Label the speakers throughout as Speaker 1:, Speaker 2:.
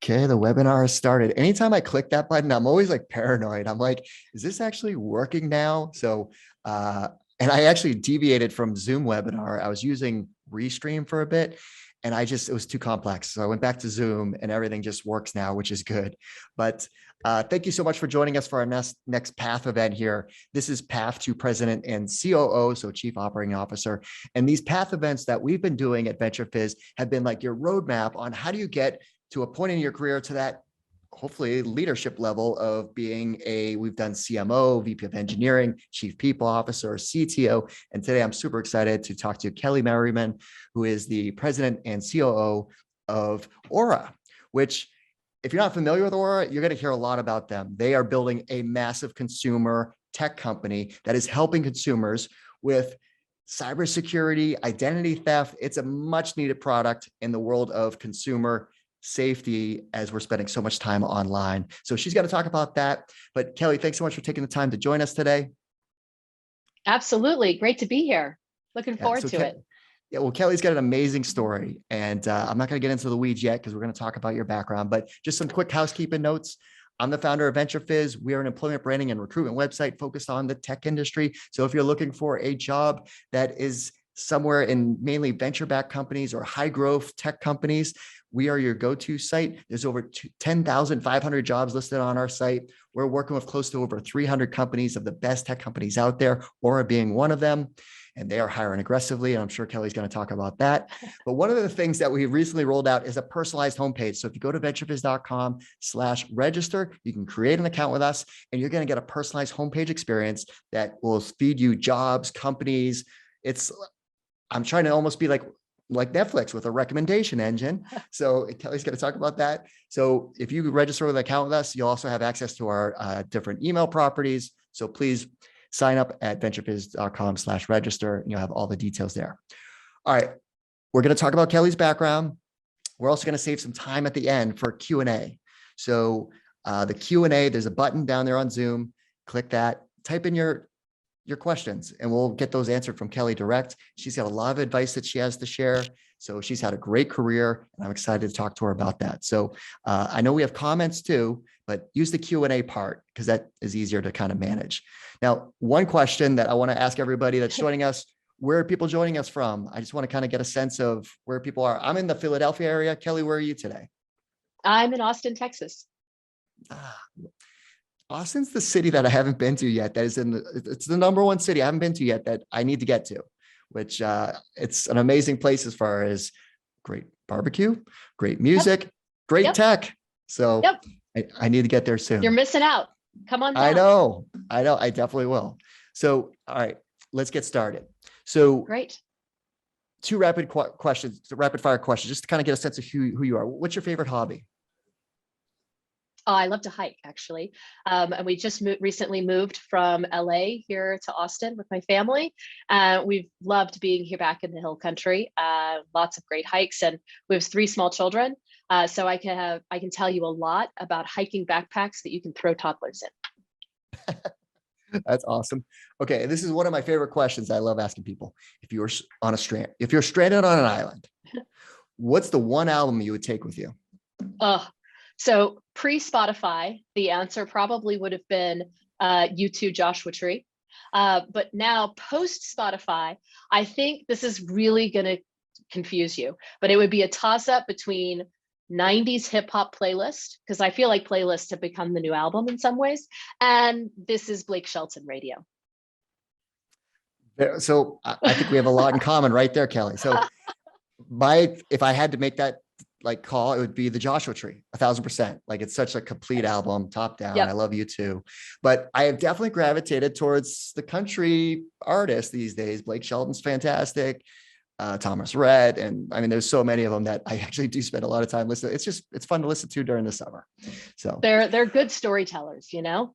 Speaker 1: Okay, the webinar has started. Anytime I click that button, I'm always like paranoid. I'm like, is this actually working now? And I actually deviated from Zoom webinar. I was using Restream for a bit, and it was too complex. So I went back to Zoom, and everything just works now, which is good. But thank you so much for joining us for our next PATH event here. This is PATH to President and COO, so Chief Operating Officer. And these PATH events that we've been doing at Venturefizz have been like your roadmap on how do you get to a point in your career to that hopefully leadership level of we've done CMO, VP of Engineering, Chief People Officer, CTO. And today I'm super excited to talk to Kelly Merryman, who is the President and COO of Aura, which if you're not familiar with Aura, you're going to hear a lot about them. They are building a massive consumer tech company that is helping consumers with cybersecurity, identity theft. It's a much needed product in the world of consumer safety as we're spending so much time online. So she's going to talk about that. But Kelly, thanks so much for taking the time to join us today.
Speaker 2: Absolutely. Great to be here. Looking forward to it.
Speaker 1: Yeah, well, Kelly's got an amazing story, and I'm not going to get into the weeds yet because we're going to talk about your background, but just some quick housekeeping notes. I'm the founder of Venturefizz. We are an employment branding and recruitment website focused on the tech industry. So if you're looking for a job that is somewhere in mainly venture-backed companies or high-growth tech companies, we are your go-to site. There's over 10,500 jobs listed on our site. We're working with close to over 300 companies of the best tech companies out there, Aura being one of them. And they are hiring aggressively. And I'm sure Kelly's going to talk about that. But one of the things that we recently rolled out is a personalized homepage. So if you go to venturefizz.com/register, you can create an account with us, and you're going to get a personalized homepage experience that will feed you jobs, companies. I'm trying to almost be like Netflix with a recommendation engine. So Kelly's going to talk about that. So if you register with an account with us, you'll also have access to our different email properties. So please sign up at venturefizz.com/register, and you'll have all the details there. All right. We're going to talk about Kelly's background. We're also going to save some time at the end for Q&A. So the Q&A, there's a button down there on Zoom. Click that, type in your questions, and we'll get those answered from Kelly direct. She's got a lot of advice that she has to share. So she's had a great career, and I'm excited to talk to her about that. So I know we have comments too, but use the Q&A part because that is easier to kind of manage. Now, one question that I want to ask everybody that's joining us, where are people joining us from? I just want to kind of get a sense of where people are. I'm in the Philadelphia area. Kelly, where are you today?
Speaker 2: I'm in Austin, Texas.
Speaker 1: Austin's the city that I haven't been to yet. It's the number one city I haven't been to yet that I need to get to, which it's an amazing place as far as great barbecue, great music, great tech. So I need to get there soon.
Speaker 2: You're missing out. Come on down.
Speaker 1: I know. I definitely will. So, all right, let's get started. So
Speaker 2: great.
Speaker 1: Two rapid fire questions, just to kind of get a sense of who you are. What's your favorite hobby?
Speaker 2: Oh, I love to hike, actually. And we just recently moved from LA here to Austin with my family. We've loved being here back in the hill country. Lots of great hikes, and we have 3 small children. So I can tell you a lot about hiking backpacks that you can throw toddlers in.
Speaker 1: That's awesome. Okay, this is one of my favorite questions I love asking people. If you're stranded on an island, what's the one album you would take with you?
Speaker 2: So pre-Spotify, the answer probably would have been U2 Joshua Tree. But now post-Spotify, I think this is really going to confuse you, but it would be a toss-up between 90s hip hop playlist, because I feel like playlists have become the new album in some ways. And this is Blake Shelton Radio.
Speaker 1: So I think we have a lot in common right there, Kelly. So if I had to make that call, it would be the Joshua Tree, 1,000%. Like, it's such a complete album, top down. I love you too. But I have definitely gravitated towards the country artists these days. Blake Shelton's fantastic. Thomas Rhett. And I mean, there's so many of them that I actually do spend a lot of time listening. It's fun to listen to during the summer. So
Speaker 2: they're good storytellers, you know?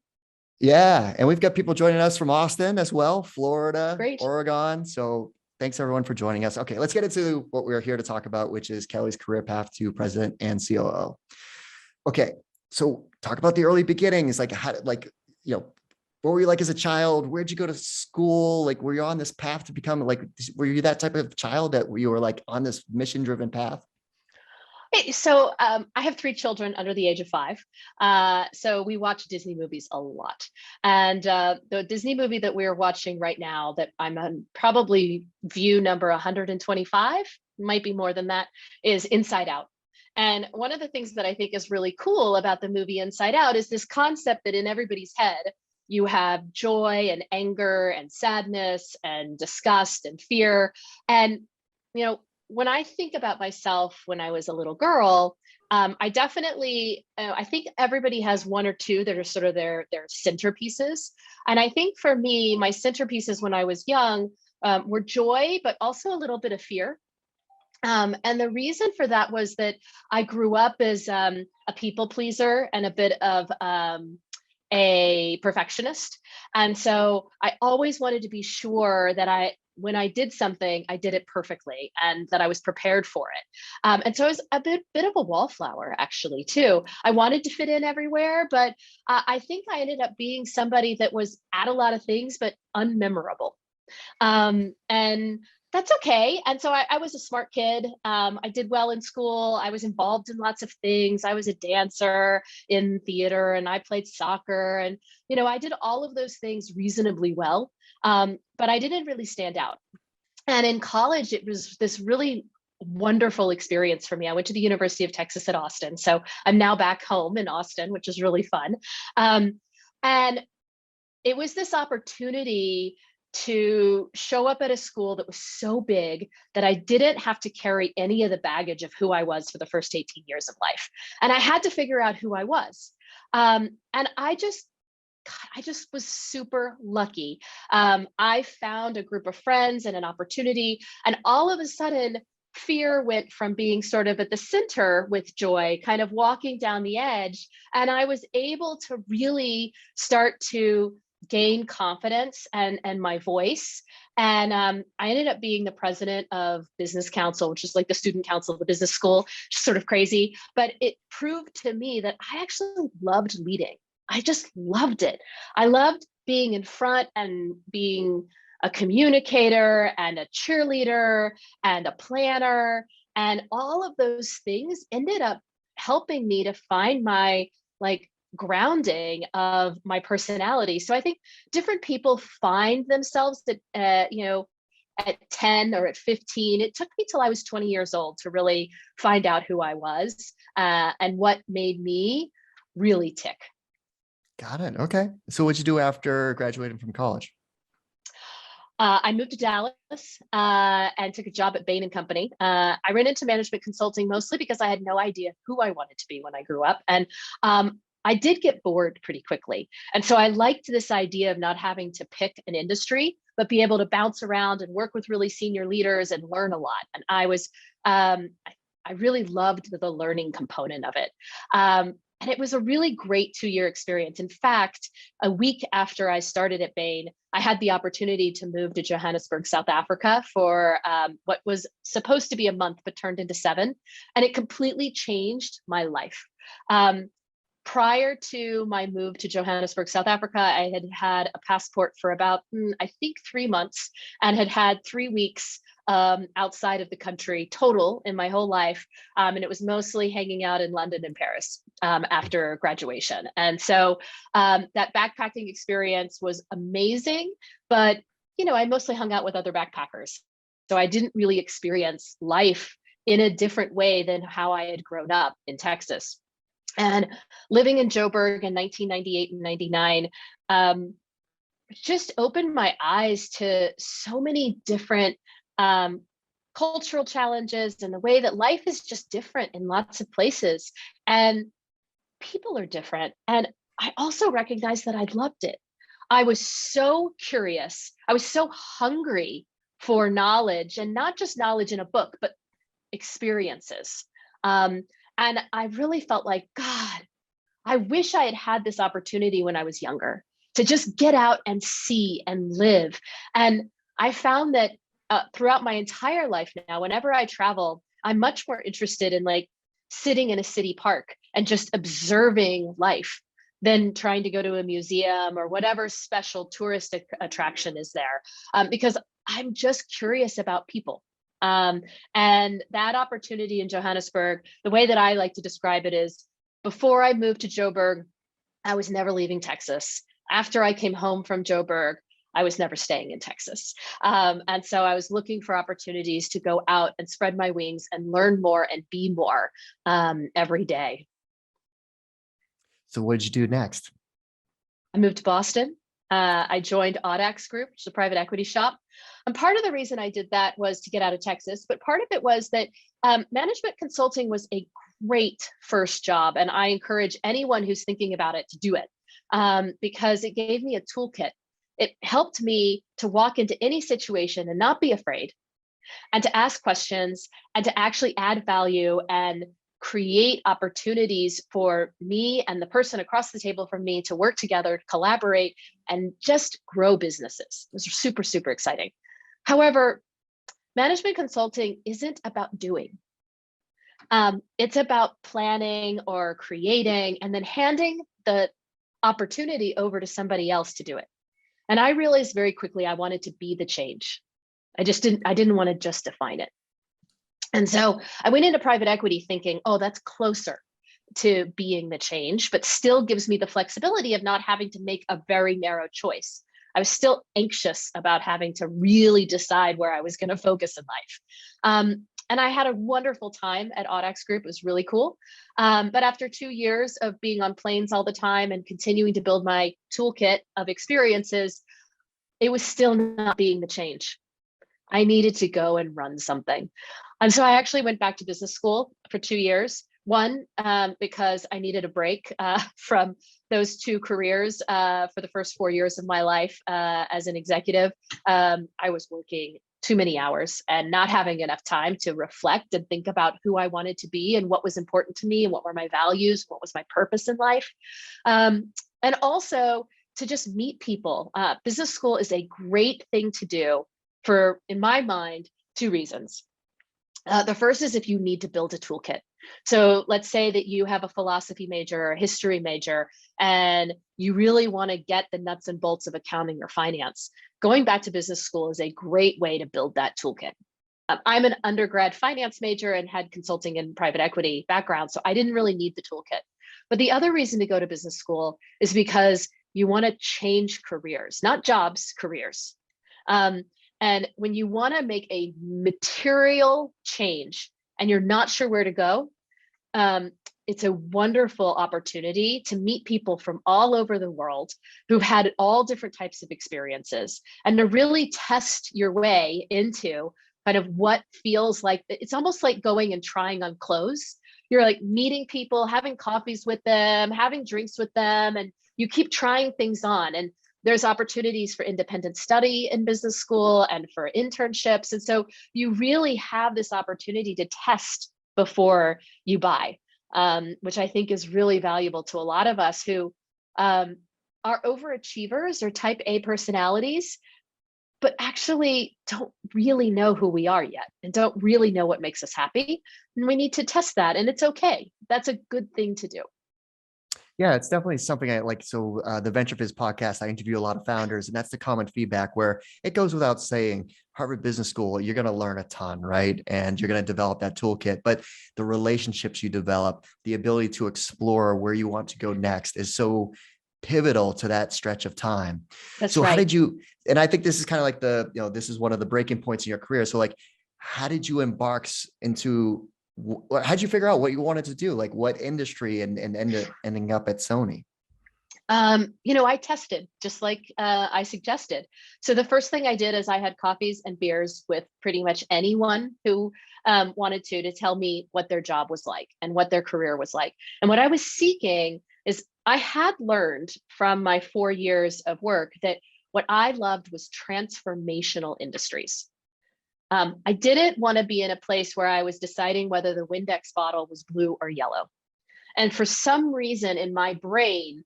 Speaker 1: Yeah. And we've got people joining us from Austin as well, Florida,
Speaker 2: Great.
Speaker 1: Oregon. So thanks everyone for joining us. Okay, let's get into what we're here to talk about, which is Kelly's career path to President and COO. Okay. So talk about the early beginnings, what were you like as a child? Where'd you go to school? Like, were you on this path to become were you that type of child that you were like on this mission driven path?
Speaker 2: I have 3 children under the age of 5. So we watch Disney movies a lot. And the Disney movie that we're watching right now that I'm on probably view number 125, might be more than that, is Inside Out. And one of the things that I think is really cool about the movie Inside Out is this concept that in everybody's head, you have joy and anger and sadness and disgust and fear. And, you know, when I think about myself when I was a little girl, I definitely, I think everybody has one or two that are sort of their centerpieces. And I think for me, my centerpieces when I was young were joy, but also a little bit of fear. And the reason for that was that I grew up as a people pleaser and a bit of a perfectionist. And so I always wanted to be sure that when I did something, I did it perfectly and that I was prepared for it. And so I was a bit of a wallflower, actually, too. I wanted to fit in everywhere, but I think I ended up being somebody that was at a lot of things, but unmemorable. And that's okay. And so I was a smart kid. I did well in school. I was involved in lots of things. I was a dancer in theater and I played soccer. And, you know, I did all of those things reasonably well. But I didn't really stand out. And in college, it was this really wonderful experience for me. I went to the University of Texas at Austin. So I'm now back home in Austin, which is really fun. And it was this opportunity to show up at a school that was so big that I didn't have to carry any of the baggage of who I was for the first 18 years of life. And I had to figure out who I was. And I just was super lucky. I found a group of friends and an opportunity, and all of a sudden, fear went from being sort of at the center with joy, kind of walking down the edge. And I was able to really start to gain confidence and my voice. And I ended up being the president of business council, which is like the student council of the business school, sort of crazy. But it proved to me that I actually loved leading. I just loved it. I loved being in front and being a communicator and a cheerleader and a planner. And all of those things ended up helping me to find my grounding of my personality. So I think different people find themselves at, at 10 or at 15. It took me till I was 20 years old to really find out who I was and what made me really tick.
Speaker 1: Got it. Okay. So what'd you do after graduating from college?
Speaker 2: I moved to Dallas and took a job at Bain & Company. I ran into management consulting mostly because I had no idea who I wanted to be when I grew up. And I did get bored pretty quickly. And so I liked this idea of not having to pick an industry, but be able to bounce around and work with really senior leaders and learn a lot. And I really loved the learning component of it. And it was a really great 2-year experience. In fact, a week after I started at Bain, I had the opportunity to move to Johannesburg, South Africa for what was supposed to be a month, but turned into 7. And it completely changed my life. Prior to my move to Johannesburg, South Africa, I had had a passport for about, I think 3 months, and had 3 weeks outside of the country total in my whole life. And it was mostly hanging out in London and Paris after graduation. And so that backpacking experience was amazing, but I mostly hung out with other backpackers. So I didn't really experience life in a different way than how I had grown up in Texas. And living in Joburg in 1998 and 99 just opened my eyes to so many different cultural challenges and the way that life is just different in lots of places and people are different. And I also recognized that I loved it. I was so curious. I was so hungry for knowledge, and not just knowledge in a book, but experiences. And I really felt like, God, I wish I had had this opportunity when I was younger to just get out and see and live. And I found that throughout my entire life now, whenever I travel, I'm much more interested in sitting in a city park and just observing life than trying to go to a museum or whatever special touristic attraction is there, because I'm just curious about people. And that opportunity in Johannesburg, the way that I like to describe it is, before I moved to Joburg, I was never leaving Texas. After I came home from Joburg, I was never staying in Texas. And so I was looking for opportunities to go out and spread my wings and learn more and be more every day.
Speaker 1: So what did you do next?
Speaker 2: I moved to Boston. I joined Audax Group, which is a private equity shop. And part of the reason I did that was to get out of Texas, but part of it was that management consulting was a great first job. And I encourage anyone who's thinking about it to do it because it gave me a toolkit. It helped me to walk into any situation and not be afraid, and to ask questions, and to actually add value and create opportunities for me and the person across the table from me to work together, to collaborate, and just grow businesses. It was super, super exciting. However, management consulting isn't about doing. It's about planning or creating and then handing the opportunity over to somebody else to do it. And I realized very quickly I wanted to be the change. I didn't want to just define it. And so I went into private equity thinking, oh, that's closer to being the change, but still gives me the flexibility of not having to make a very narrow choice. I was still anxious about having to really decide where I was going to focus in life. And I had a wonderful time at Audax Group. It was really cool. But after 2 years of being on planes all the time and continuing to build my toolkit of experiences, it was still not being the change. I needed to go and run something. And so I actually went back to business school for 2 years. One, because I needed a break from those two careers for the first 4 years of my life as an executive. I was working too many hours and not having enough time to reflect and think about who I wanted to be and what was important to me and what were my values, what was my purpose in life. And also to just meet people. Business school is a great thing to do for, in my mind, 2 reasons. The first is if you need to build a toolkit. So let's say that you have a philosophy major or a history major, and you really want to get the nuts and bolts of accounting or finance. Going back to business school is a great way to build that toolkit. I'm an undergrad finance major and had consulting and private equity background, so I didn't really need the toolkit. But the other reason to go to business school is because you want to change careers, not jobs, careers. And when you want to make a material change and you're not sure where to go, it's a wonderful opportunity to meet people from all over the world who've had all different types of experiences, and to really test your way into kind of what feels like, it's almost like going and trying on clothes. You're like meeting people, having coffees with them, having drinks with them, and you keep trying things on. And there's opportunities for independent study in business school and for internships. And so you really have this opportunity to test before you buy, which I think is really valuable to a lot of us who are overachievers or type A personalities, but actually don't really know who we are yet and don't really know what makes us happy. And we need to test that, and it's okay. That's a good thing to do.
Speaker 1: Yeah, it's definitely something I like. So the Venturefizz podcast, I interview a lot of founders, and that's the common feedback where it goes without saying, Harvard Business School, you're going to learn a ton, right? And you're going to develop that toolkit, but the relationships you develop, the ability to explore where you want to go next is so pivotal to that stretch of time.
Speaker 2: That's
Speaker 1: so
Speaker 2: right.
Speaker 1: How did you, and I think this is kind of like this is one of the breaking points in your career. So like, how did you embark into, how'd you figure out what you wanted to do? Like what industry and ending up at Sony?
Speaker 2: I tested just like I suggested. So the first thing I did is I had coffees and beers with pretty much anyone who wanted to tell me what their job was like and what their career was like. And what I was seeking is, I had learned from my 4 years of work that what I loved was transformational industries. I didn't want to be in a place where I was deciding whether the Windex bottle was blue or yellow. And for some reason in my brain,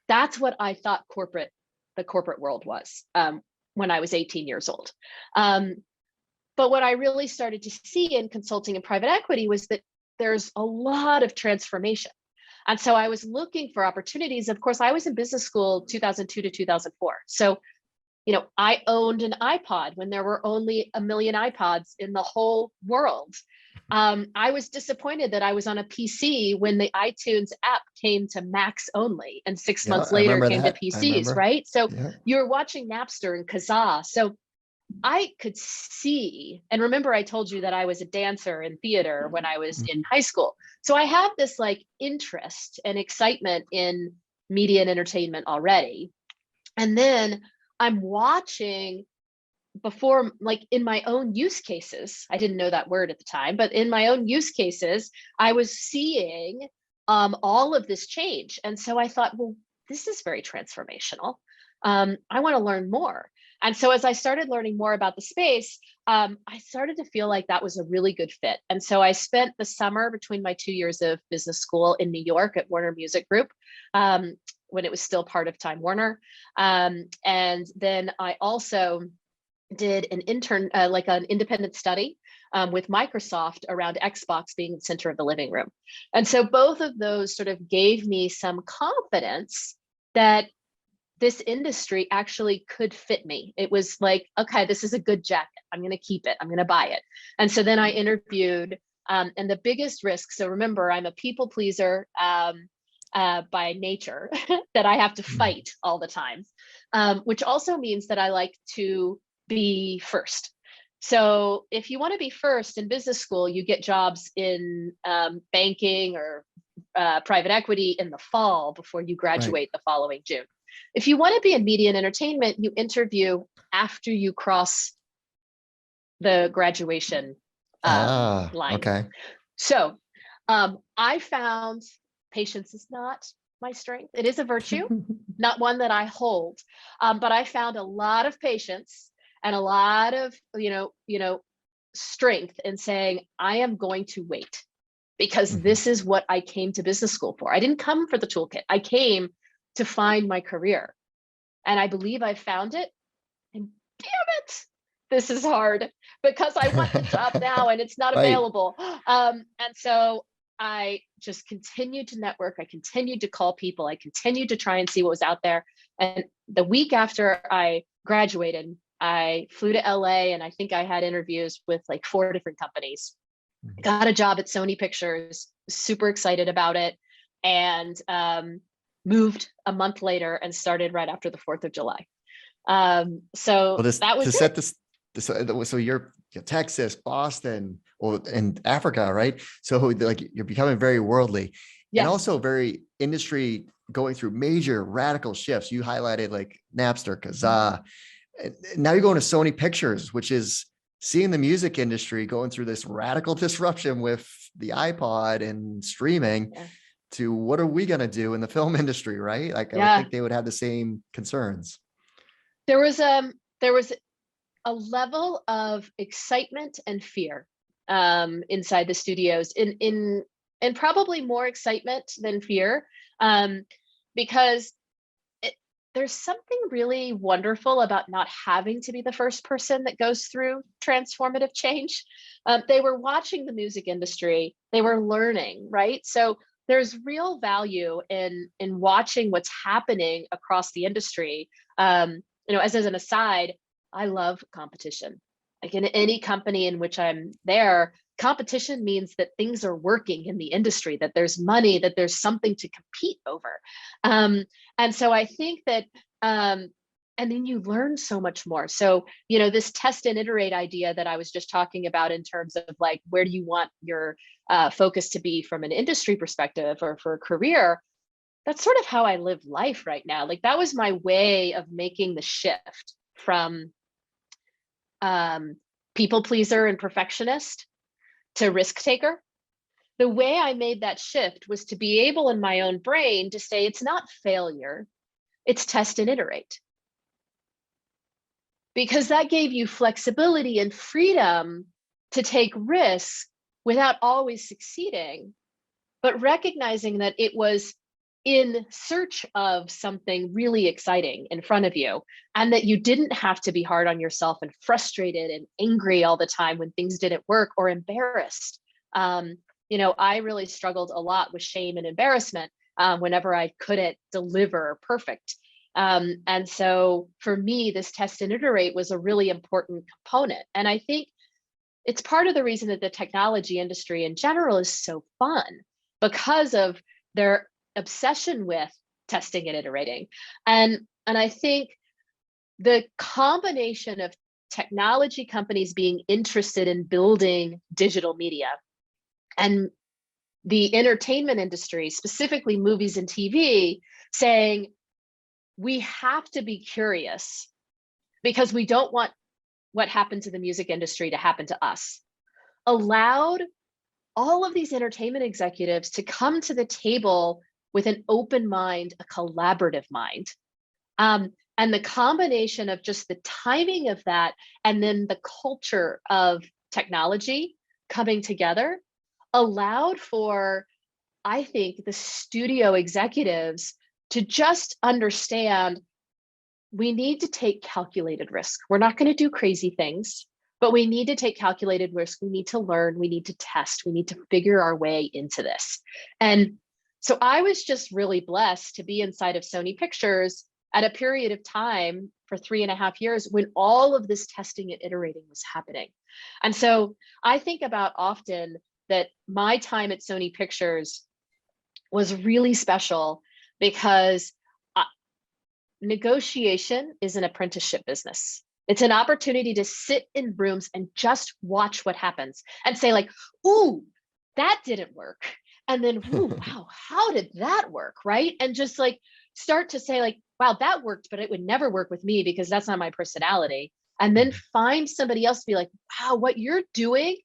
Speaker 2: that's what I thought the corporate world was when I was 18 years old. But what I really started to see in consulting and private equity was that there's a lot of transformation. And so I was looking for opportunities. Of course, I was in business school 2002 to 2004. So I owned an iPod when there were only a million iPods in the whole world. I was disappointed that I was on a PC when the iTunes app came to Macs only, and 6 months
Speaker 1: Yeah, I
Speaker 2: later
Speaker 1: remember
Speaker 2: came to
Speaker 1: that. I
Speaker 2: PCs,
Speaker 1: remember.
Speaker 2: right? So
Speaker 1: Yeah.
Speaker 2: you're watching Napster and Kazaa. So I could see, and remember I told you that I was a dancer in theater when I was in high school. So I have this like interest and excitement in media and entertainment already. And then I'm watching before, like in my own use cases, I didn't know that word at the time, but in my own use cases, I was seeing all of this change. And so I thought, well, this is very transformational. I want to learn more. And so as I started learning more about the space, I started to feel like that was a really good fit. And so I spent the summer between my 2 years of business school in New York at Warner Music Group, when it was still part of Time Warner. And then I also did an like an independent study with Microsoft around Xbox being the center of the living room. And so both of those sort of gave me some confidence that this industry actually could fit me. It was like, okay, this is a good jacket. I'm going to keep it. I'm going to buy it. And so then I interviewed, and the biggest risk. So remember, I'm a people pleaser by nature that I have to fight all the time, which also means that I like to be first. So if you want to be first in business school, you get jobs in banking or private equity in the fall before you
Speaker 1: Right.
Speaker 2: graduate the following June. If you want to be in media and entertainment, you interview after you cross the graduation line.
Speaker 1: Okay.
Speaker 2: So I found patience is not my strength. It is a virtue, not one that I hold, but I found a lot of patience and a lot of strength in saying I am going to wait, because this is what I came to business school for. I didn't come for the toolkit. I came to find my career, and I believe I found it. And damn it, this is hard because I want the job now and it's not
Speaker 1: Right.
Speaker 2: available. And so I just continued to network. I continued to call people. I continued to try and see what was out there. And the week after I graduated, I flew to LA, and I think I had interviews with like 4 different companies. Got a job at Sony Pictures, super excited about it, and moved a month later and started right after the 4th of July. So
Speaker 1: Well, this
Speaker 2: that
Speaker 1: to
Speaker 2: was
Speaker 1: set
Speaker 2: it.
Speaker 1: so you're Texas, Boston, or and Africa, right? So like you're becoming very worldly, and
Speaker 2: Yes.
Speaker 1: also very industry going through major radical shifts. You highlighted like Napster, Kazaa. Now you're going to Sony Pictures, which is seeing the music industry going through this radical disruption with the iPod and streaming.
Speaker 2: Yeah.
Speaker 1: To what are we going to do in the film industry, right? Like I would
Speaker 2: Yeah.
Speaker 1: think they would have the same concerns.
Speaker 2: There was a level of excitement and fear inside the studios, and probably more excitement than fear, because there's something really wonderful about not having to be the first person that goes through transformative change. They were watching the music industry, they were learning, right? So there's real value in watching what's happening across the industry. As an aside, I love competition. Like in any company in which I'm there, competition means that things are working in the industry, that there's money, that there's something to compete over. And so I think that, and then you learn so much more. So, this test and iterate idea that I was just talking about in terms of like, where do you want your focus to be from an industry perspective or for a career? That's sort of how I live life right now. Like that was my way of making the shift from people pleaser and perfectionist to risk taker. The way I made that shift was to be able in my own brain to say, it's not failure, it's test and iterate. Because that gave you flexibility and freedom to take risks without always succeeding, but recognizing that it was in search of something really exciting in front of you, and that you didn't have to be hard on yourself and frustrated and angry all the time when things didn't work, or embarrassed. I really struggled a lot with shame and embarrassment whenever I couldn't deliver perfect. And so for me, this test and iterate was a really important component. And I think it's part of the reason that the technology industry in general is so fun, because of their obsession with testing and iterating. And I think the combination of technology companies being interested in building digital media and the entertainment industry, specifically movies and TV, saying we have to be curious because we don't want what happened to the music industry to happen to us, allowed all of these entertainment executives to come to the table with an open mind, a collaborative mind. And the combination of just the timing of that and then the culture of technology coming together allowed for, I think, the studio executives to just understand we need to take calculated risk. We're not going to do crazy things, but we need to take calculated risk. We need to learn, we need to test, we need to figure our way into this. And so I was just really blessed to be inside of Sony Pictures at a period of time for 3.5 years when all of this testing and iterating was happening. And so I think about often that my time at Sony Pictures was really special because negotiation is an apprenticeship business. It's an opportunity to sit in rooms and just watch what happens and say like, ooh, that didn't work. And then, ooh, wow, how did that work, right? And just like start to say like, wow, that worked, but it would never work with me because that's not my personality. And then find somebody else to be like, wow, what you're doing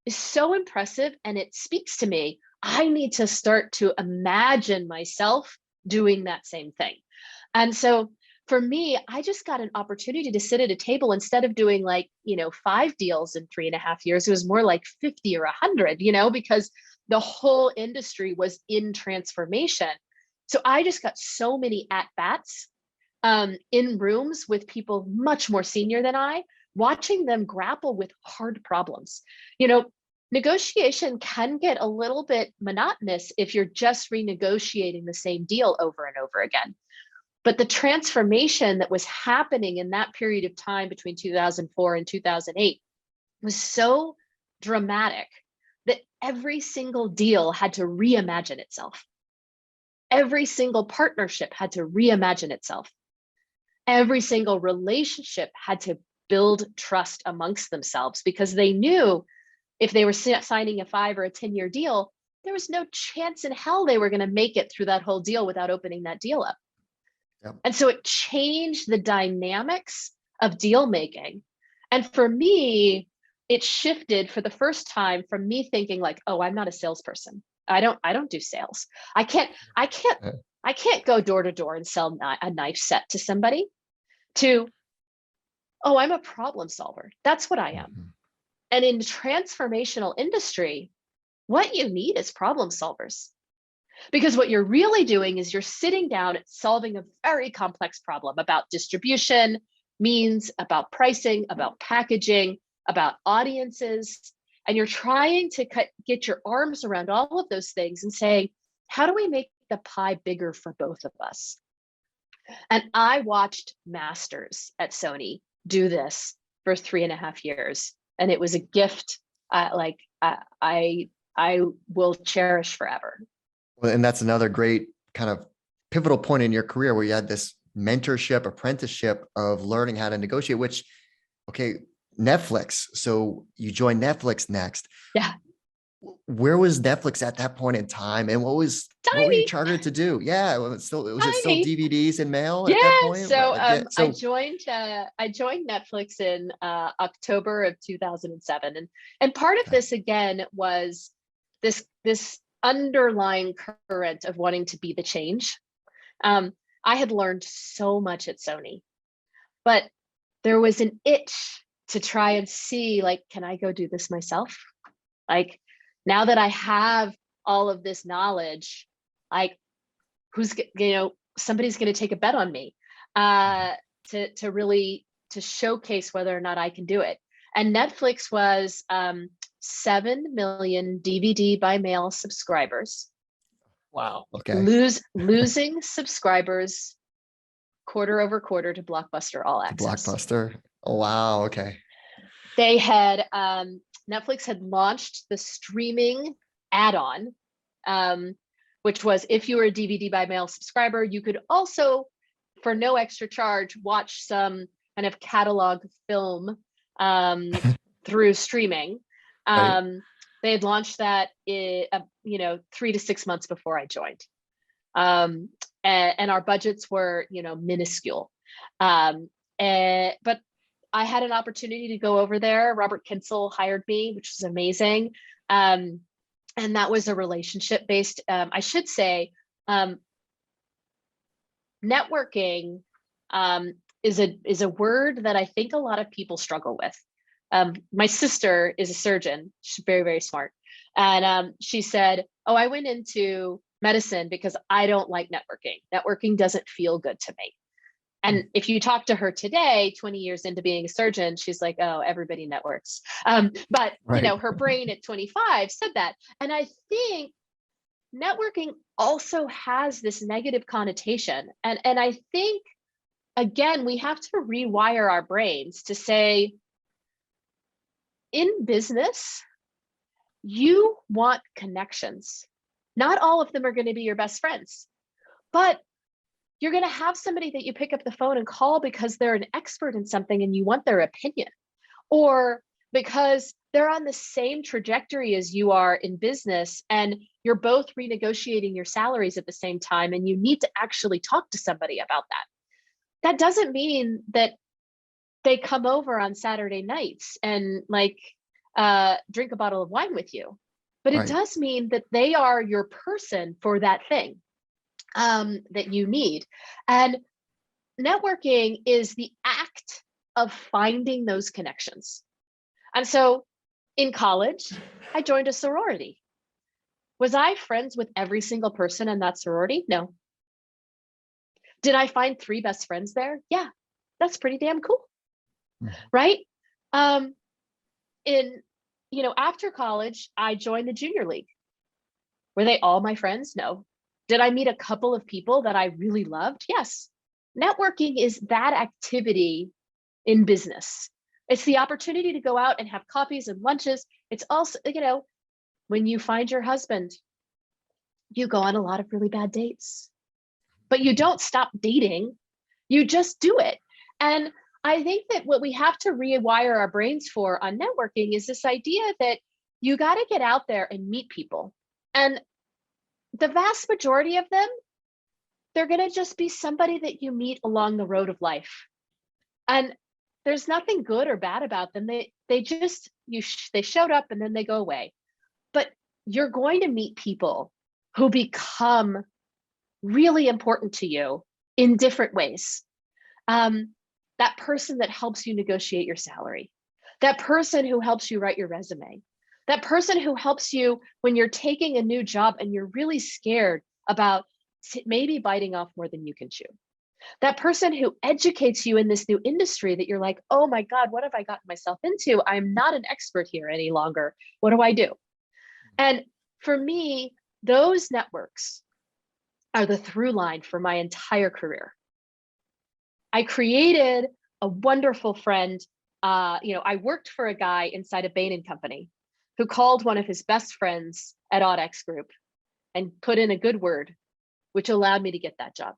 Speaker 2: is so impressive and it speaks to me. I need to start to imagine myself doing that same thing. And so for me, I just got an opportunity to sit at a table instead of doing like, 5 deals in 3.5 years. It was more like 50 or 100, because the whole industry was in transformation. So I just got so many at-bats in rooms with people much more senior than I, watching them grapple with hard problems. Negotiation can get a little bit monotonous if you're just renegotiating the same deal over and over again. But the transformation that was happening in that period of time between 2004 and 2008 was so dramatic that every single deal had to reimagine itself. Every single partnership had to reimagine itself. Every single relationship had to build trust amongst themselves because they knew if they were signing a 5 or a 10-year deal, there was no chance in hell they were going to make it through that whole deal without opening that deal up. Yep. And so it changed the dynamics of deal making. And for me, it shifted for the first time from me thinking like, oh, I'm not a salesperson. I don't do sales. I can't go door to door and sell a knife set to somebody, to, oh, I'm a problem solver. That's what I am. Mm-hmm. And in transformational industry, what you need is problem solvers. Because what you're really doing is you're sitting down solving a very complex problem about distribution, means, about pricing, about packaging, about audiences. And you're trying to get your arms around all of those things and saying, how do we make the pie bigger for both of us? And I watched masters at Sony do this for 3.5 years. And it was a gift I will cherish forever.
Speaker 1: Well, and that's another great kind of pivotal point in your career where you had this mentorship, apprenticeship of learning how to negotiate, which, okay, Netflix. So you joined Netflix next.
Speaker 2: Yeah.
Speaker 1: Where was Netflix at that point in time? And what were you chartered to do? Yeah. Was it still DVDs and mail at that point?
Speaker 2: So, I joined Netflix in October of 2007. And part of this again was this underlying current of wanting to be the change. I had learned so much at Sony, but there was an itch to try and see, like, can I go do this myself? Like, now that I have all of this knowledge, like, somebody's going to take a bet on me to really showcase whether or not I can do it. And Netflix was 7 million DVD by mail subscribers.
Speaker 3: Wow.
Speaker 1: Okay.
Speaker 2: Losing subscribers quarter over quarter to Blockbuster All
Speaker 1: To
Speaker 2: Access.
Speaker 1: Blockbuster. Oh, wow. Okay.
Speaker 2: They had, Netflix had launched the streaming add-on, which was if you were a DVD by mail subscriber, you could also, for no extra charge, watch some kind of catalog film through streaming.
Speaker 1: Right.
Speaker 2: They had launched that, 3 to 6 months before I joined. And our budgets were, minuscule. But I had an opportunity to go over there. Robert Kinsel hired me, which was amazing. And that was a relationship based, I should say, networking is a word that I think a lot of people struggle with. My sister is a surgeon. She's very, very smart. And she said, oh, I went into medicine because I don't like networking. Networking doesn't feel good to me. And if you talk to her today, 20 years into being a surgeon, she's like, oh, everybody networks. But
Speaker 1: Right.
Speaker 2: her brain at 25 said that. And I think networking also has this negative connotation. And I think, again, we have to rewire our brains to say, in business, you want connections. Not all of them are going to be your best friends, but you're going to have somebody that you pick up the phone and call because they're an expert in something and you want their opinion, or because they're on the same trajectory as you are in business and you're both renegotiating your salaries at the same time and you need to actually talk to somebody about that. That doesn't mean that they come over on Saturday nights and drink a bottle of wine with you, but it
Speaker 1: Right.
Speaker 2: does mean that they are your person for that thing that you need. And networking is the act of finding those connections. And so in college, I joined a sorority. Was I friends with every single person in that sorority? No. Did I find 3 best friends there? Yeah, that's pretty damn cool. Right? After college, I joined the junior league. Were they all my friends? No. Did I meet a couple of people that I really loved? Yes. Networking is that activity in business. It's the opportunity to go out and have coffees and lunches. It's also, when you find your husband, you go on a lot of really bad dates, but you don't stop dating. You just do it. And I think that what we have to rewire our brains for on networking is this idea that you got to get out there and meet people. And the vast majority of them, they're going to just be somebody that you meet along the road of life. And there's nothing good or bad about them. They showed up and then they go away. But you're going to meet people who become really important to you in different ways. That person that helps you negotiate your salary, that person who helps you write your resume, that person who helps you when you're taking a new job and you're really scared about maybe biting off more than you can chew. That person who educates you in this new industry that you're like, oh my God, what have I gotten myself into? I'm not an expert here any longer. What do I do? And for me, those networks are the through line for my entire career. I created a wonderful friend. I worked for a guy inside a Bain & Company who called one of his best friends at Audex Group and put in a good word, which allowed me to get that job.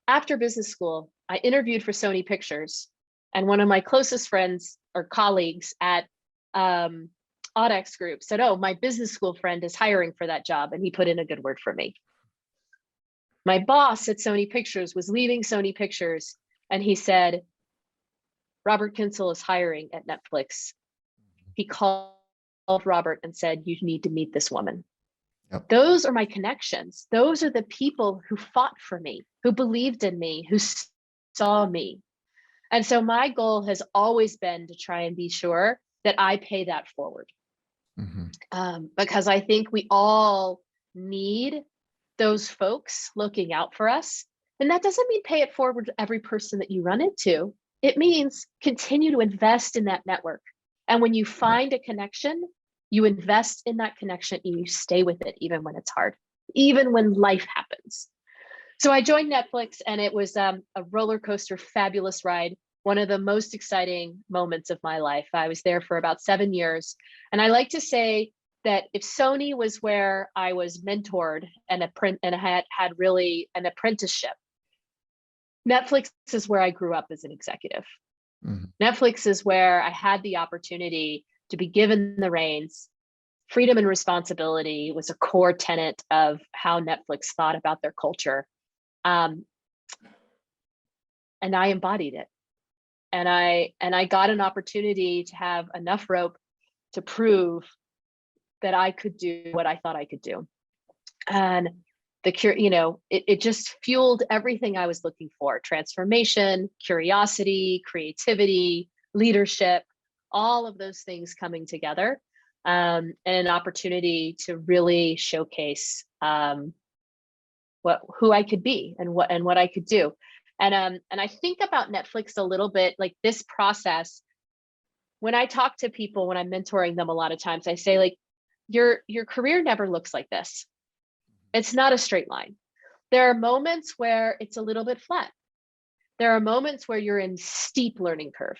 Speaker 2: After business school, I interviewed for Sony Pictures, and one of my closest friends or colleagues at Audex Group said, oh, my business school friend is hiring for that job, and he put in a good word for me. My boss at Sony Pictures was leaving Sony Pictures, and he said, Robert Kinsel is hiring at Netflix. He called Robert and said, you need to meet this woman. Yep. Those are my connections. Those are the people who fought for me, who believed in me, who saw me. And so my goal has always been to try and be sure that I pay that forward. Because I think we all need those folks looking out for us. And that doesn't mean pay it forward to every person that you run into. It means continue to invest in that network. And when you find a connection, you invest in that connection and you stay with it even when it's hard, even when life happens. So I joined Netflix, and it was a roller coaster, fabulous ride. One of the most exciting moments of my life. I was there for about 7 years. And I like to say that if Sony was where I was mentored and had really an apprenticeship, Netflix is where I grew up as an executive.
Speaker 1: Mhm.
Speaker 2: Netflix is where I had the opportunity to be given the reins. Freedom and responsibility was a core tenet of how Netflix thought about their culture. And I embodied it. And I got an opportunity to have enough rope to prove that I could do what I thought I could do. And it just fueled everything I was looking for: transformation, curiosity, creativity, leadership, all of those things coming together, and an opportunity to really showcase who I could be and what I could do. And I think about Netflix a little bit like this process. When I talk to people, when I'm mentoring them, a lot of times I say, like, your career never looks like this. It's not a straight line. There are moments where it's a little bit flat. There are moments where you're in steep learning curve.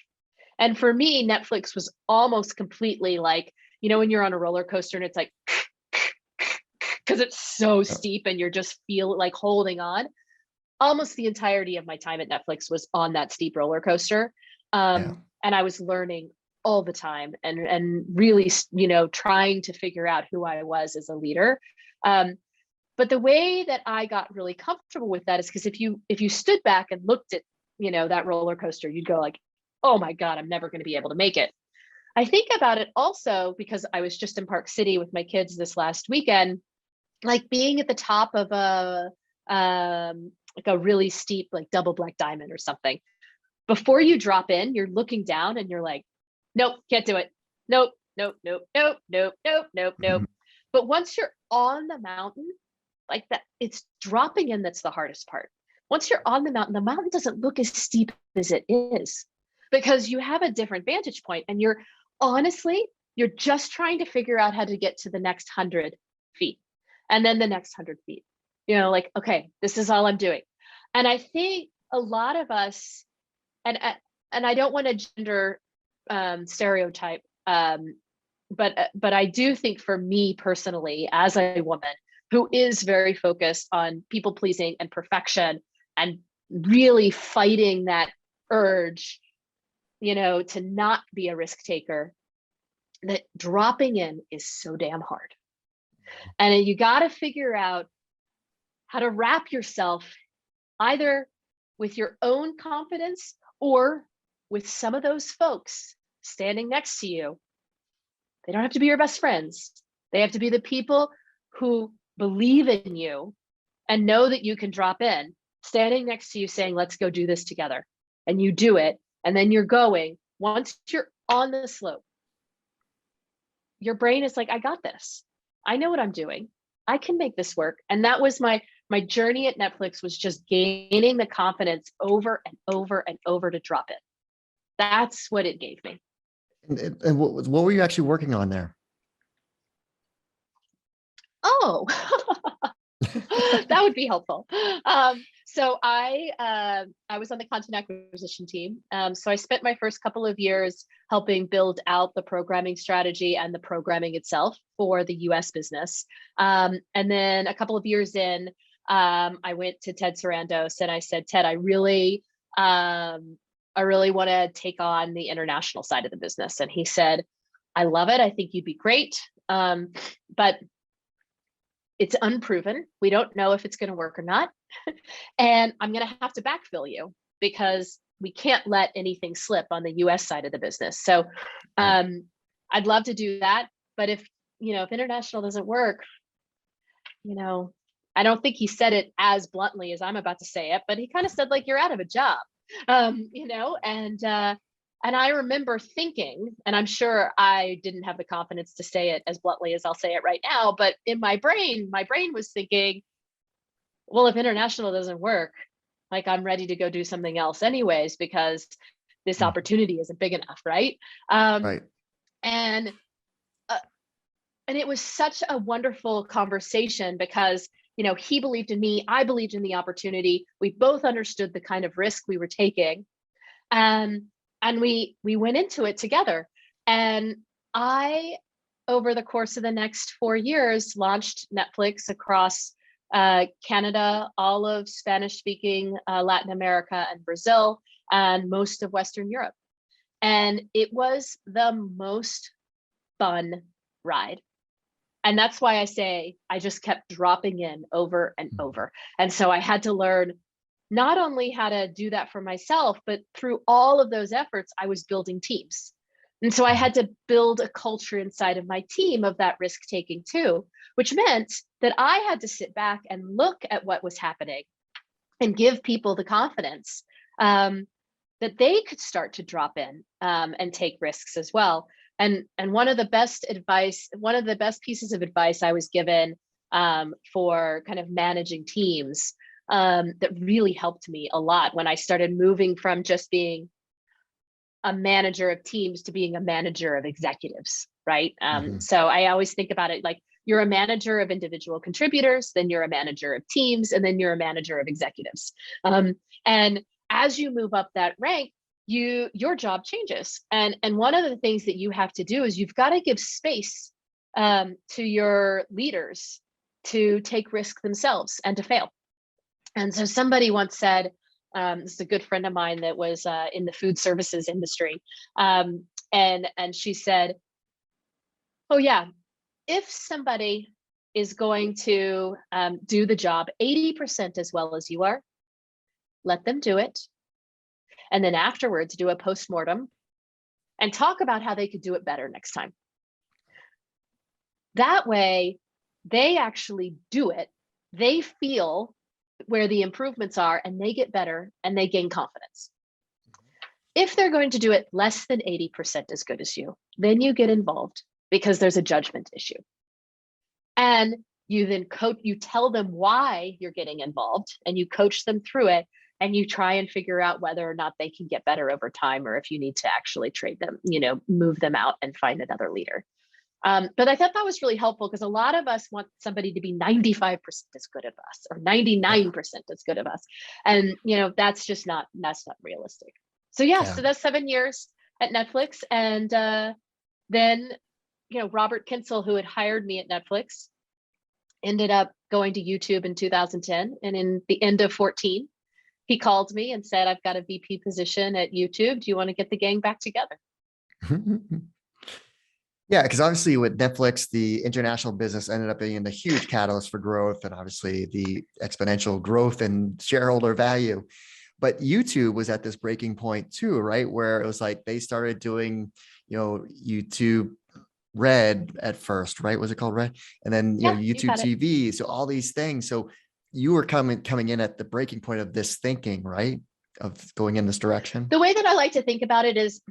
Speaker 2: And for me, Netflix was almost completely like, when you're on a roller coaster and it's like, because it's so steep and you're just feel like holding on. Almost the entirety of my time at Netflix was on that steep roller coaster.
Speaker 1: Yeah.
Speaker 2: And I was learning all the time and really, trying to figure out who I was as a leader. But the way that I got really comfortable with that is because if you stood back and looked at, that roller coaster, you'd go like, oh my God, I'm never going to be able to make it. I think about it also because I was just in Park City with my kids this last weekend, like being at the top of like a really steep, like double black diamond or something. Before you drop in, you're looking down and you're like, nope, can't do it. Nope, nope, nope, nope, nope, nope, nope, nope. But once you're on the mountain, like that, it's dropping in that's the hardest part. Once you're on the mountain doesn't look as steep as it is because you have a different vantage point, and you're just trying to figure out how to get to the next 100 feet and then the next 100 feet. Like, okay, this is all I'm doing. And I think a lot of us, and I don't want to gender stereotype, but I do think for me personally, as a woman who is very focused on people pleasing and perfection and really fighting that urge, to not be a risk taker, that dropping in is so damn hard. And you got to figure out how to wrap yourself either with your own confidence or with some of those folks standing next to you. They don't have to be your best friends. They have to be the people who believe in you and know that you can drop in, standing next to you saying, let's go do this together. And you do it. And then you're going. Once you're on the slope, your brain is like, I got this. I know what I'm doing. I can make this work. And that was my journey at Netflix, was just gaining the confidence over and over and over to drop it. That's what it gave me.
Speaker 1: And what were you actually working on there?
Speaker 2: Oh, that would be helpful. So I was on the content acquisition team. So I spent my first couple of years helping build out the programming strategy and the programming itself for the US business. And then a couple of years in, I went to Ted Sarandos and I said, Ted, I really want to take on the international side of the business. And he said, I love it. I think you'd be great. But it's unproven. We don't know if it's going to work or not. And I'm going to have to backfill you because we can't let anything slip on the US side of the business. So I'd love to do that. But if international doesn't work, I don't think he said it as bluntly as I'm about to say it, but he kind of said, like, you're out of a job, and I remember thinking, and I'm sure I didn't have the confidence to say it as bluntly as I'll say it right now, but in my brain was thinking, well, if international doesn't work, like, I'm ready to go do something else anyways, because this opportunity isn't big enough, right?
Speaker 1: Right.
Speaker 2: And it was such a wonderful conversation because he believed in me, I believed in the opportunity. We both understood the kind of risk we were taking. And we went into it together. And I, over the course of the next 4 years, launched Netflix across Canada, all of Spanish-speaking Latin America and Brazil, and most of Western Europe. And it was the most fun ride. And that's why I say I just kept dropping in over and over. And so I had to learn not only how to do that for myself, but through all of those efforts, I was building teams. And so I had to build a culture inside of my team of that risk taking too, which meant that I had to sit back and look at what was happening and give people the confidence that they could start to drop in and take risks as well. And one of the best pieces of advice I was given for kind of managing teams that really helped me a lot when I started moving from just being a manager of teams to being a manager of executives, right? So I always think about it like you're a manager of individual contributors, then you're a manager of teams, and then you're a manager of executives. And as you move up that rank, your job changes. And one of the things that you have to do is you've got to give space to your leaders to take risk themselves and to fail. And so somebody once said, this is a good friend of mine that was in the food services industry. And she said, oh yeah, if somebody is going to do the job 80% as well as you are, let them do it. And then afterwards, do a postmortem and talk about how they could do it better next time. That way, they actually do it. They feel where the improvements are and they get better and they gain confidence. If they're going to do it less than 80% as good as you, then you get involved because there's a judgment issue. And you then you tell them why you're getting involved and you coach them through it. And you try and figure out whether or not they can get better over time, or if you need to actually trade them, move them out and find another leader. But I thought that was really helpful because a lot of us want somebody to be 95% as good as us or 99% as good as us. And, that's not realistic. So so that's 7 years at Netflix. And then, Robert Kinsel, who had hired me at Netflix, ended up going to YouTube in 2010. And in the end of 14, he called me and said, I've got a VP position at YouTube. Do you want to get the gang back together?
Speaker 1: Yeah, because obviously with Netflix, the international business ended up being a huge catalyst for growth and obviously the exponential growth and shareholder value. But YouTube was at this breaking point too, right? Where it was like they started doing, YouTube Red at first, right? Was it called Red? And then, YouTube TV. So all these things. So you were coming in at the breaking point of this thinking, right? Of going in this direction.
Speaker 2: The way that I like to think about it is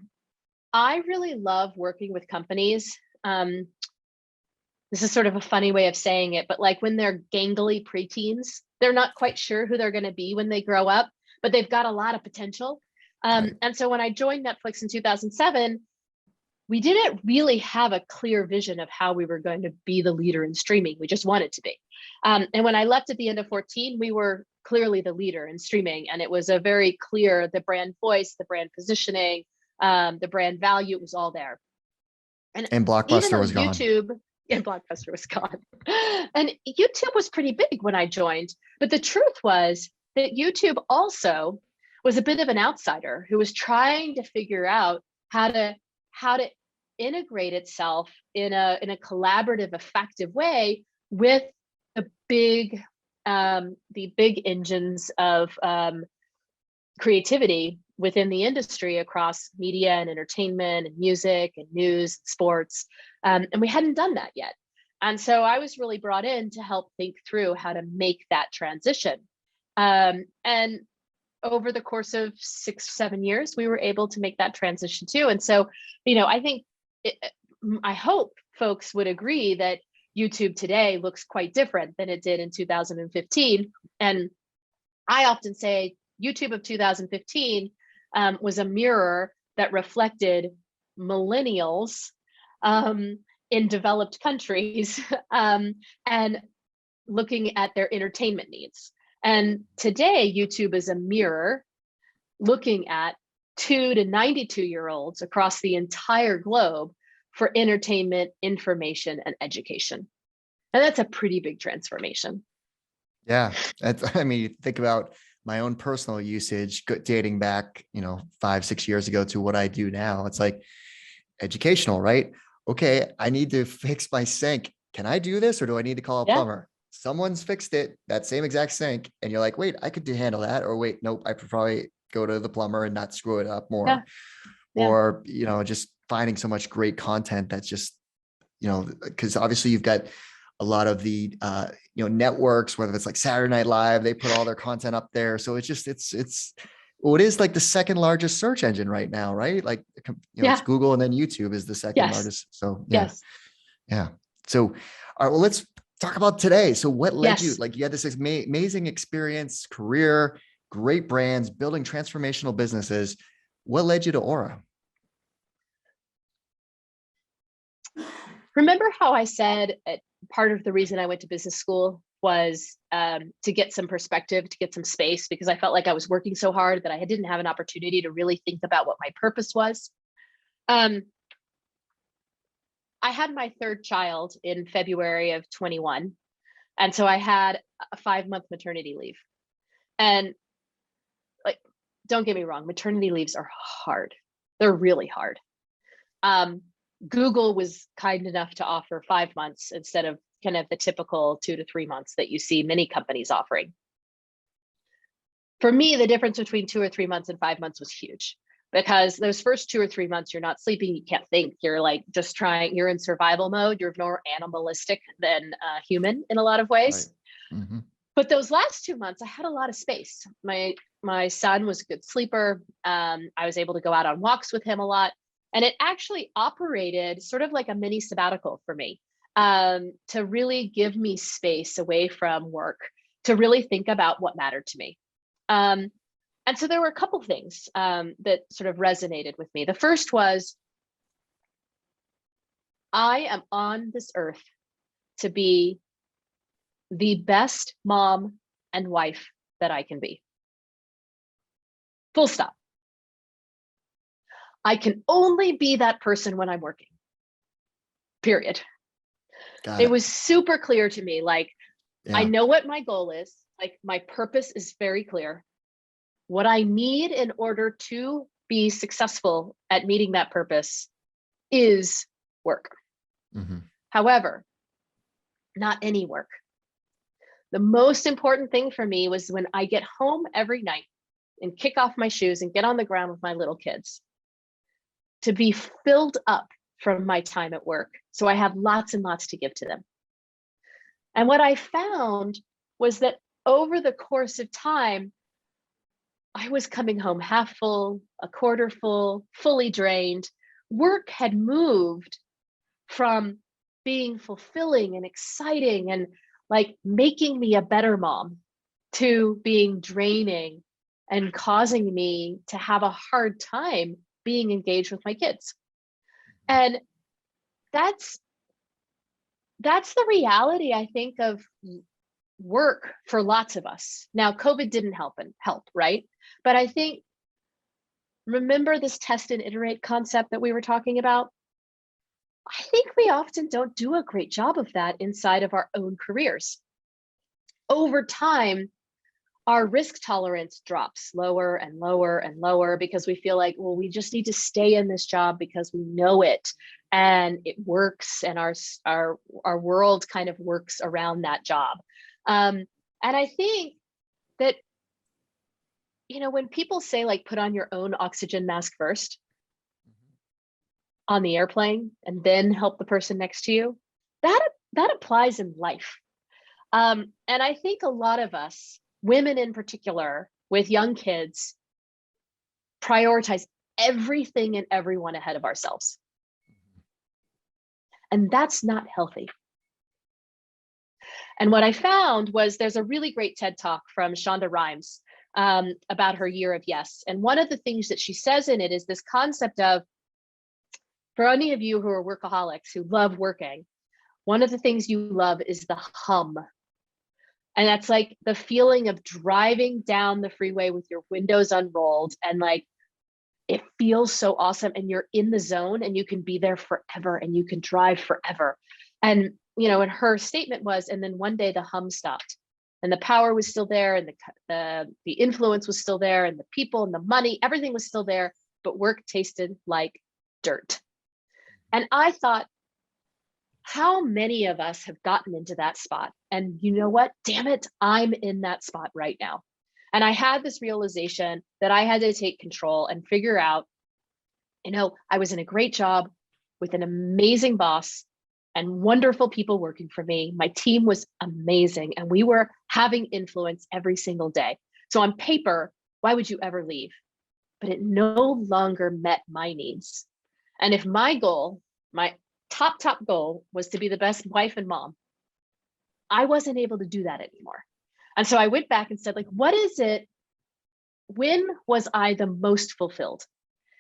Speaker 2: I really love working with companies. This is sort of a funny way of saying it, but like when they're gangly preteens, they're not quite sure who they're going to be when they grow up, but they've got a lot of potential. Right. And so when I joined Netflix in 2007, we didn't really have a clear vision of how we were going to be the leader in streaming. We just wanted to be. And when I left at the end of 14, we were clearly the leader in streaming. And it was a very clear, the brand voice, the brand positioning, the brand value, it was all there.
Speaker 1: And Blockbuster was gone.
Speaker 2: And Blockbuster was gone. And YouTube was pretty big when I joined. But the truth was that YouTube also was a bit of an outsider who was trying to figure out how to integrate itself in a collaborative, effective way with the big engines of creativity within the industry across media and entertainment and music and news, sports. And we hadn't done that yet. And so I was really brought in to help think through how to make that transition. And over the course of 6-7 years, we were able to make that transition too. And so, I think, I hope folks would agree that YouTube today looks quite different than it did in 2015. And I often say YouTube of 2015 was a mirror that reflected millennials in developed countries. And looking at their entertainment needs. And today, YouTube is a mirror looking at 2 to 92-year-olds across the entire globe for entertainment, information, and education. And that's a pretty big transformation.
Speaker 1: Yeah. I mean, think about my own personal usage dating back, 5-6 years ago to what I do now. It's like educational, right? Okay, I need to fix my sink. Can I do this, or do I need to call a plumber? Someone's fixed it, that same exact sink. And you're like, wait, I could handle that. Or wait, nope, I could probably go to the plumber and not screw it up more. Or, just finding so much great content that's just, because obviously you've got a lot of the, networks, whether it's like Saturday Night Live, they put all their content up there. So it's just, well, it is like the second largest search engine right now, right? Like, it's Google, and then YouTube is the second largest. So yeah. So, all right, well, let's talk about today. So what led you, like you had this amazing experience, career, great brands, building transformational businesses. What led you to Aura?
Speaker 2: Remember how I said part of the reason I went to business school was to get some perspective, to get some space, because I felt like I was working so hard that I didn't have an opportunity to really think about what my purpose was. I had my third child in February of 21. And so I had a 5-month maternity leave. And like, don't get me wrong, maternity leaves are hard. They're really hard. Google was kind enough to offer 5 months instead of kind of the typical 2 to 3 months that you see many companies offering. For me, the difference between 2 or 3 months and 5 months was huge, because those first 2 or 3 months, you're not sleeping, you can't think, you're like just you're in survival mode, you're more animalistic than human in a lot of ways. Right. Mm-hmm. But those last 2 months, I had a lot of space. My son was a good sleeper. I was able to go out on walks with him a lot. And it actually operated sort of like a mini sabbatical for me, to really give me space away from work, to really think about what mattered to me. And so there were a couple things that sort of resonated with me. The first was, I am on this earth to be the best mom and wife that I can be. Full stop. I can only be that person when I'm working, period. It was super clear to me. Like, I know what my goal is. Like, my purpose is very clear. What I need in order to be successful at meeting that purpose is work. Mm-hmm. However, not any work. The most important thing for me was when I get home every night and kick off my shoes and get on the ground with my little kids, to be filled up from my time at work. So I have lots and lots to give to them. And what I found was that over the course of time, I was coming home half full, a quarter full, fully drained. Work had moved from being fulfilling and exciting and like making me a better mom to being draining and causing me to have a hard time being engaged with my kids. And that's the reality, I think, of work for lots of us. Now, COVID didn't help, right? But I think, remember this test and iterate concept that we were talking about? I think we often don't do a great job of that inside of our own careers. Over time, our risk tolerance drops lower and lower and lower, because we feel like, well, we just need to stay in this job because we know it and it works, and our world kind of works around that job. And I think that, when people say like, put on your own oxygen mask first on the airplane and then help the person next to you, that applies in life. And I think a lot of us, women in particular, with young kids, prioritize everything and everyone ahead of ourselves. And that's not healthy. And what I found was, there's a really great TED Talk from Shonda Rhimes about her year of yes. And one of the things that she says in it is this concept of, for any of you who are workaholics, who love working, one of the things you love is the hum And that's like the feeling of driving down the freeway with your windows unrolled, and like, it feels so awesome, and you're in the zone and you can be there forever and you can drive forever. And, you know, and her statement was, and then one day the hum stopped and the power was still there, and the influence was still there, and the people and the money, everything was still there, but work tasted like dirt. And I thought, how many of us have gotten into that spot? And you know what? Damn it, I'm in that spot right now. And I had this realization that I had to take control and figure out, you know, I was in a great job with an amazing boss and wonderful people working for me. My team was amazing, and we were having influence every single day. So on paper, why would you ever leave? But it no longer met my needs. And if my goal, my top goal, was to be the best wife and mom, I wasn't able to do that anymore. And so I went back and said, like, what is it? When was I the most fulfilled?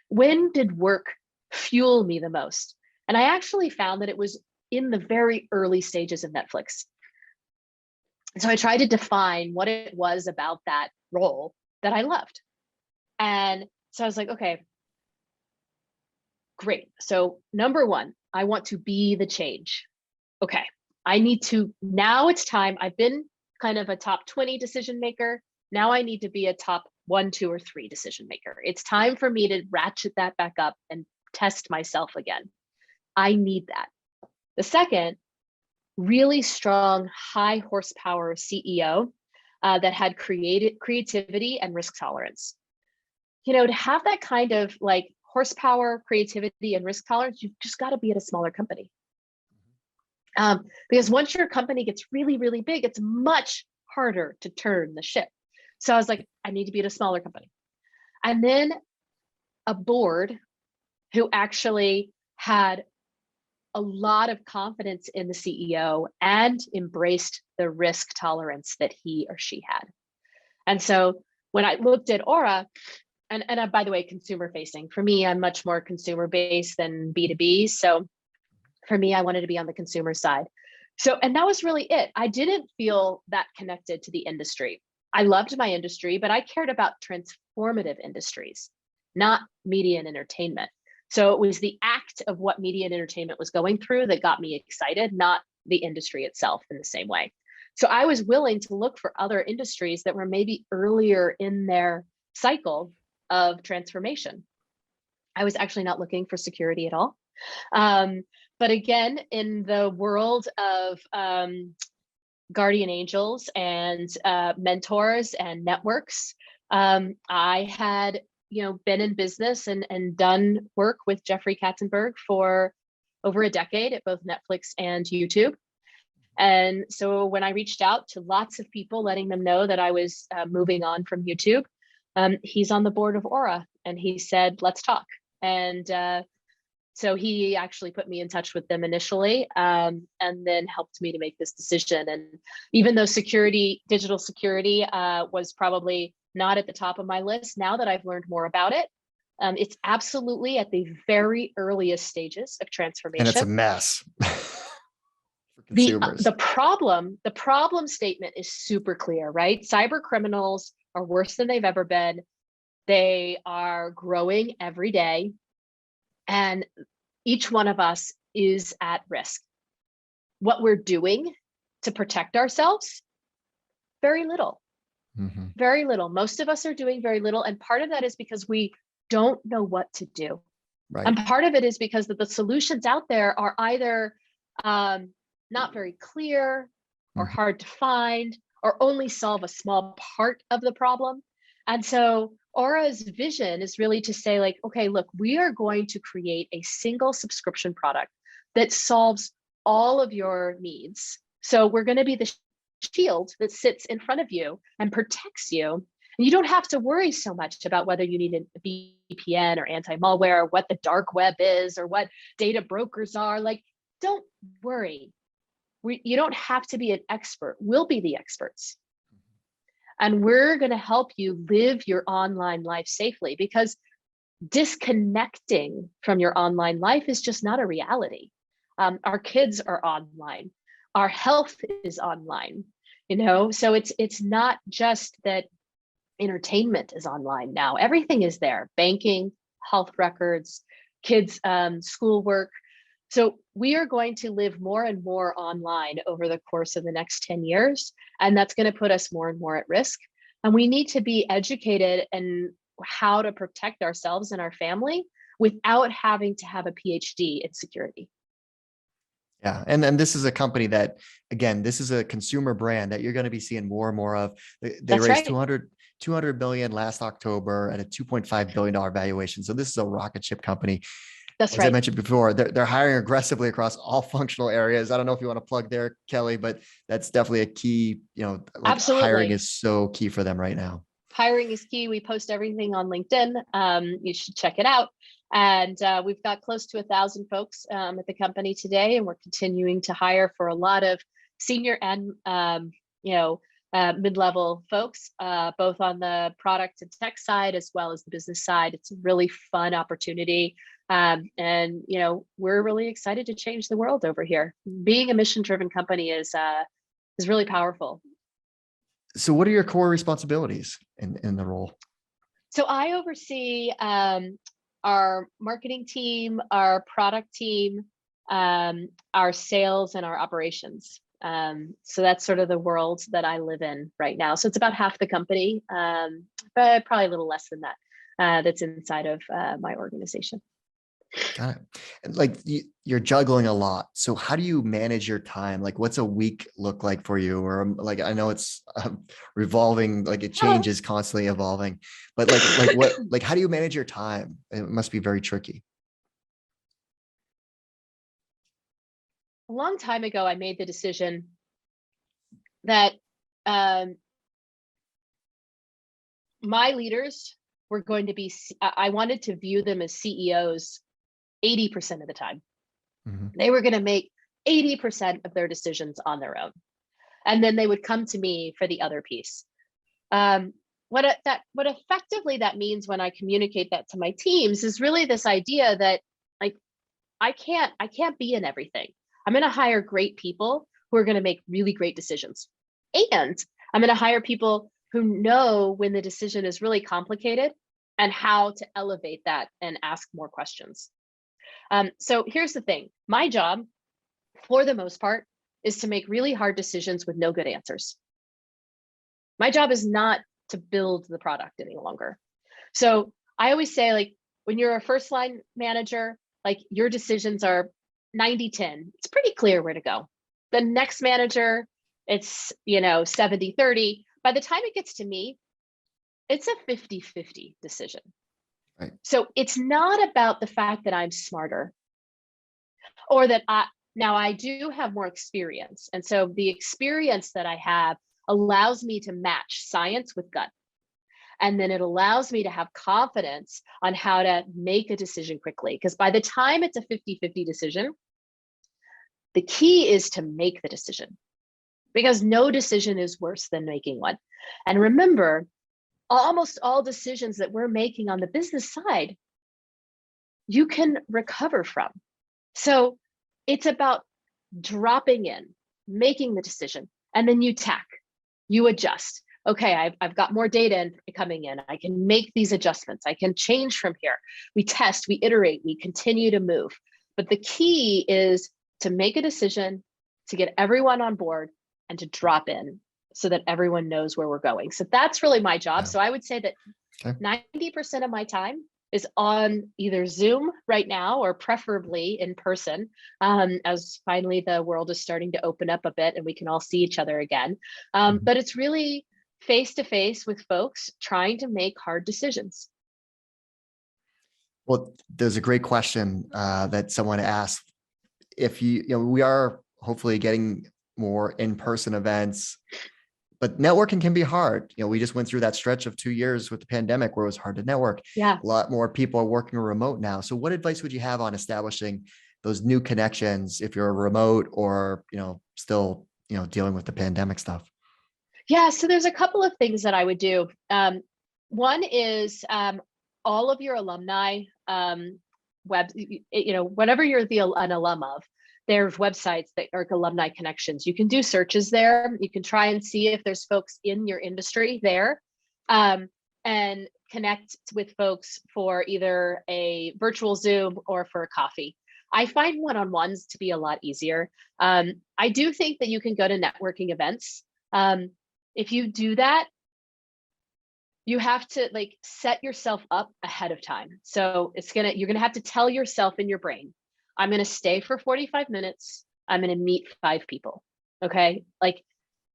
Speaker 2: When did work fuel me the most? And I actually found that it was in the very early stages of Netflix. So I tried to define what it was about that role that I loved. And so I was like, okay, great. So number one, I want to be the change. Okay, I need to, now it's time. I've been kind of a top 20 decision maker. Now I need to be a top 1, 2, or 3 decision maker. It's time for me to ratchet that back up and test myself again. I need that. The second, really strong, high horsepower CEO that had creativity and risk tolerance. You know, to have that kind of like horsepower, creativity, and risk tolerance, you've just got to be at a smaller company. Because once your company gets really, really big, it's much harder to turn the ship. So I was like, I need to be at a smaller company. And then a board who actually had a lot of confidence in the CEO and embraced the risk tolerance that he or she had. And so when I looked at Aura, and by the way, consumer facing, for me, I'm much more consumer based than B2B. So for me, I wanted to be on the consumer side. So, and that was really it. I didn't feel that connected to the industry. I loved my industry, but I cared about transformative industries, not media and entertainment. So it was the act of what media and entertainment was going through that got me excited, not the industry itself in the same way. So I was willing to look for other industries that were maybe earlier in their cycle of transformation. I was actually not looking for security at all. But again, in the world of guardian angels and mentors and networks, I had, you know, been in business and done work with Jeffrey Katzenberg for over a decade at both Netflix and YouTube. And so when I reached out to lots of people, letting them know that I was moving on from YouTube, he's on the board of Aura, and he said, let's talk. And so he actually put me in touch with them initially, and then helped me to make this decision. And even though security, digital security was probably not at the top of my list, now that I've learned more about it, it's absolutely at the very earliest stages of transformation.
Speaker 1: And it's a mess for consumers.
Speaker 2: The problem statement is super clear, right? Cyber criminals are worse than they've ever been. They are growing every day, and each one of us is at risk. What we're doing to protect ourselves, very little. Mm-hmm. Very little. Most of us are doing very little, and part of that is because we don't know what to do. Right. And part of it is because the solutions out there are either not very clear or hard to find, or only solve a small part of the problem. And so Aura's vision is really to say, like, okay, look, we are going to create a single subscription product that solves all of your needs. So we're going to be the shield that sits in front of you and protects you. And you don't have to worry so much about whether you need a VPN or anti-malware, or what the dark web is, or what data brokers are. Like, don't worry. You don't have to be an expert. We'll be the experts. And we're going to help you live your online life safely, because disconnecting from your online life is just not a reality. Our kids are online. Our health is online. So it's not just that entertainment is online now. Everything is there: banking, health records, kids' schoolwork. So we are going to live more and more online over the course of the next 10 years, and that's going to put us more and more at risk. And we need to be educated in how to protect ourselves and our family without having to have a PhD in security.
Speaker 1: Yeah. And this is a company that, again, this is a consumer brand that you're going to be seeing more and more of. They
Speaker 2: That's
Speaker 1: raised
Speaker 2: right.
Speaker 1: 200 million last October at a $2.5 billion valuation. So this is a rocket ship company.
Speaker 2: That's
Speaker 1: As I
Speaker 2: right.
Speaker 1: mentioned before, they're hiring aggressively across all functional areas. I don't know if you want to plug there, Kelly, but that's definitely a key, like hiring
Speaker 2: Absolutely.
Speaker 1: is so key for them right now.
Speaker 2: Hiring is key. We post everything on LinkedIn. You should check it out. And we've got close to 1,000 folks at the company today, and we're continuing to hire for a lot of senior and mid-level folks, both on the product and tech side as well as the business side. It's a really fun opportunity. And we're really excited to change the world over here. Being a mission-driven company is really powerful.
Speaker 1: So what are your core responsibilities in the role?
Speaker 2: So I oversee our marketing team, our product team, our sales, and our operations. So that's sort of the world that I live in right now. So it's about half the company, but probably a little less than that, that's inside of my organization.
Speaker 1: Got it. And like you're juggling a lot. So how do you manage your time? Like what's a week look like for you? Or like, I know it's revolving, like it changes, constantly evolving, but like how do you manage your time? It must be very tricky.
Speaker 2: A long time ago, I made the decision that my leaders were going to be, I wanted to view them as CEOs 80% of the time.
Speaker 1: Mhm.
Speaker 2: They were going to make 80% of their decisions on their own. And then they would come to me for the other piece. What effectively that means when I communicate that to my teams is really this idea that like I can't be in everything. I'm going to hire great people who are going to make really great decisions. And I'm going to hire people who know when the decision is really complicated and how to elevate that and ask more questions. So here's the thing. My job, for the most part, is to make really hard decisions with no good answers. My job is not to build the product any longer. So I always say, like, when you're a first line manager, like your decisions are 90-10. It's pretty clear where to go. The next manager, it's 70-30. By the time it gets to me, it's a 50-50 decision.
Speaker 1: Right.
Speaker 2: So it's not about the fact that I'm smarter or that I do have more experience. And so the experience that I have allows me to match science with gut. And then it allows me to have confidence on how to make a decision quickly. Because by the time it's a 50-50 decision, the key is to make the decision, because no decision is worse than making one. And remember, almost all decisions that we're making on the business side, you can recover from. So it's about dropping in, making the decision, and then you tack, you adjust. Okay, I've got more data coming in. I can make these adjustments. I can change from here. We test, we iterate, we continue to move. But the key is to make a decision, to get everyone on board, and to drop in so that everyone knows where we're going. So that's really my job.
Speaker 1: Yeah.
Speaker 2: So I would say that
Speaker 1: Okay.
Speaker 2: 90% of my time is on either Zoom right now or preferably in person, as finally the world is starting to open up a bit and we can all see each other again.
Speaker 1: Mhm.
Speaker 2: But it's really face to face with folks trying to make hard decisions.
Speaker 1: Well, there's a great question that someone asked. If we are hopefully getting more in-person events, but networking can be hard. We just went through that stretch of 2 years with the pandemic where it was hard to network.
Speaker 2: Yeah.
Speaker 1: A lot more people are working remote now. So what advice would you have on establishing those new connections if you're remote or, still, dealing with the pandemic stuff?
Speaker 2: Yeah, so there's a couple of things that I would do. One is all of your alumni web, whatever you're an alum of, There's websites that are Alumni Connections. You can do searches there. You can try and see if there's folks in your industry there, and connect with folks for either a virtual Zoom or for a coffee. I find one-on-ones to be a lot easier. I do think that you can go to networking events. If you do that, you have to like set yourself up ahead of time. So you're gonna have to tell yourself in your brain, I'm gonna stay for 45 minutes. I'm gonna meet 5 people. Okay. Like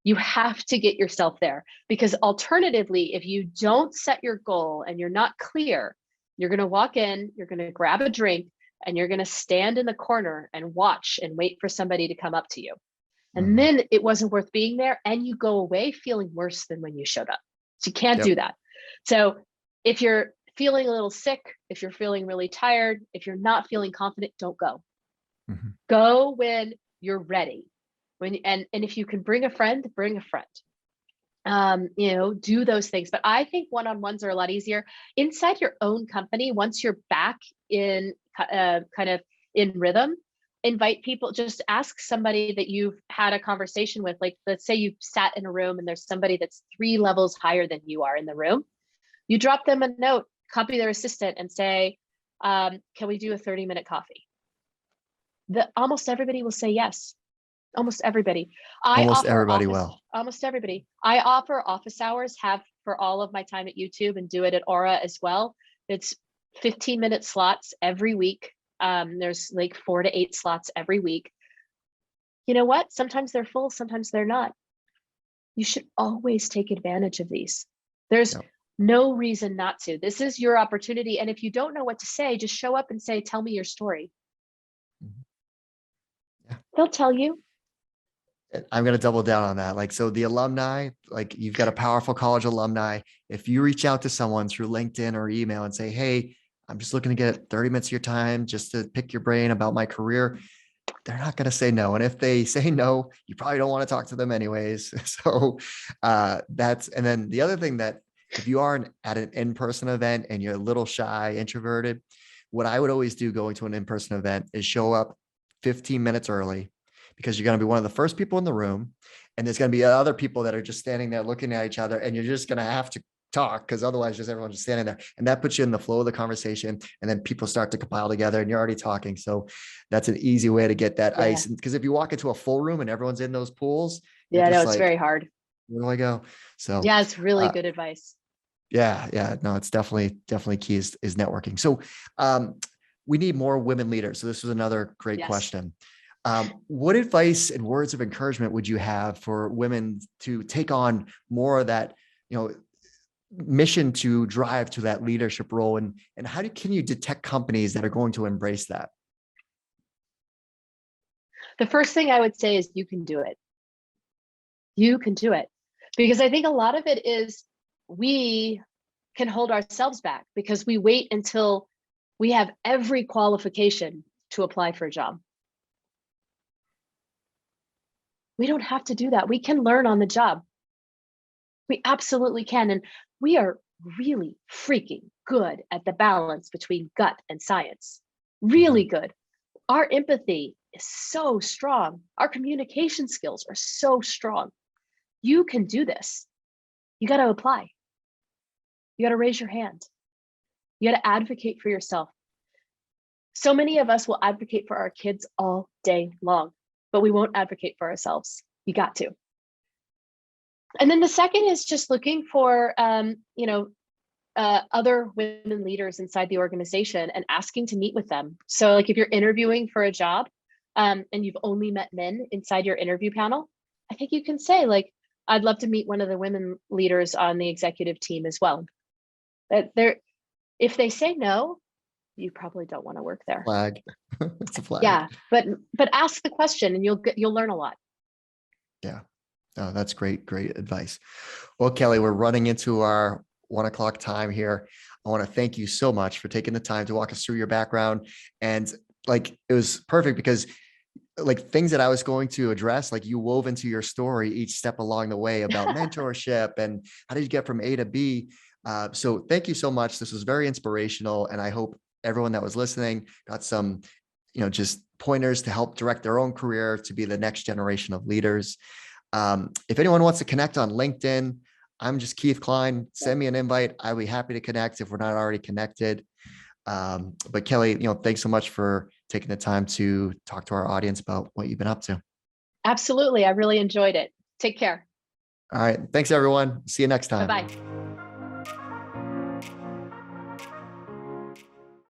Speaker 2: you have to get yourself there, because alternatively, if you don't set your goal and you're not clear, you're gonna walk in, you're gonna grab a drink, and you're gonna stand in the corner and watch and wait for somebody to come up to you. And then it wasn't worth being there, and you go away feeling worse than when you showed up. So you can't do that. So if you're feeling a little sick, if you're feeling really tired, if you're not feeling confident, don't go. Go when you're ready. And if you can bring a friend, bring a friend. Do those things. But I think one-on-ones are a lot easier inside your own company. Once you're back in kind of in rhythm, invite people, just ask somebody that you've had a conversation with. Like, let's say you've sat in a room and there's somebody that's 3 levels higher than you are in the room. You drop them a note, copy their assistant, and say, can we do a 30-minute coffee? Almost everybody will say yes. Almost everybody.
Speaker 1: Almost everybody will.
Speaker 2: Almost everybody. I offer office hours, have for all of my time at YouTube, and do it at Aura as well. It's 15-minute slots every week. There's like 4 to 8 slots every week. You know what? Sometimes they're full, sometimes they're not. You should always take advantage of these. There's no reason not to. This is your opportunity. And if you don't know what to say, just show up and say, tell me your story. They'll tell you.
Speaker 1: I'm going to double down on that. Like, so the alumni, like you've got a powerful college alumni. If you reach out to someone through LinkedIn or email and say, hey, I'm just looking to get 30 minutes of your time just to pick your brain about my career, they're not going to say no. And if they say no, you probably don't want to talk to them anyways. So and then the other thing, that if you are at an in-person event and you're a little shy, introverted, what I would always do going to an in-person event is show up 15 minutes early, because you're going to be one of the first people in the room, and there's going to be other people that are just standing there looking at each other, and you're just going to have to talk, because otherwise just everyone's just standing there, and that puts you in the flow of the conversation, and then people start to compile together and you're already talking. So that's an easy way to get that ice. Because if you walk into a full room and everyone's in those pools,
Speaker 2: it's very hard.
Speaker 1: Where do I go? So
Speaker 2: yeah, it's really good advice.
Speaker 1: Yeah. No, it's definitely key is networking. So we need more women leaders. So this was another great question. What advice and words of encouragement would you have for women to take on more of that, mission to drive to that leadership role? And how can you detect companies that are going to embrace that?
Speaker 2: The first thing I would say is you can do it. You can do it. Because I think a lot of it is we can hold ourselves back because we wait until we have every qualification to apply for a job. We don't have to do that. We can learn on the job. We absolutely can. And we are really freaking good at the balance between gut and science. Really good. Our empathy is so strong. Our communication skills are so strong. You can do this. You got to apply. You got to raise your hand. You got to advocate for yourself. So many of us will advocate for our kids all day long, but we won't advocate for ourselves. You got to. And then the second is just looking for, other women leaders inside the organization and asking to meet with them. So like if you're interviewing for a job and you've only met men inside your interview panel, I think you can say like, I'd love to meet one of the women leaders on the executive team as well. If they say no, you probably don't want to work there.
Speaker 1: Flag. It's a flag.
Speaker 2: Yeah, but ask the question and you'll learn a lot.
Speaker 1: Yeah. Oh, that's great advice. Well, Kelly, we're running into our 1 o'clock time here. I want to thank you so much for taking the time to walk us through your background. And like, it was perfect because like things that I was going to address, like you wove into your story each step along the way about mentorship and how did you get from A to B. So thank you so much. This was very inspirational. And I hope everyone that was listening got some just pointers to help direct their own career to be the next generation of leaders. If anyone wants to connect on LinkedIn, I'm just Keith Klein. Send me an invite. I'd be happy to connect if we're not already connected. But Kelly, thanks so much for taking the time to talk to our audience about what you've been up to.
Speaker 2: Absolutely. I really enjoyed it. Take care.
Speaker 1: All right. Thanks, everyone. See you next time.
Speaker 2: Bye-bye.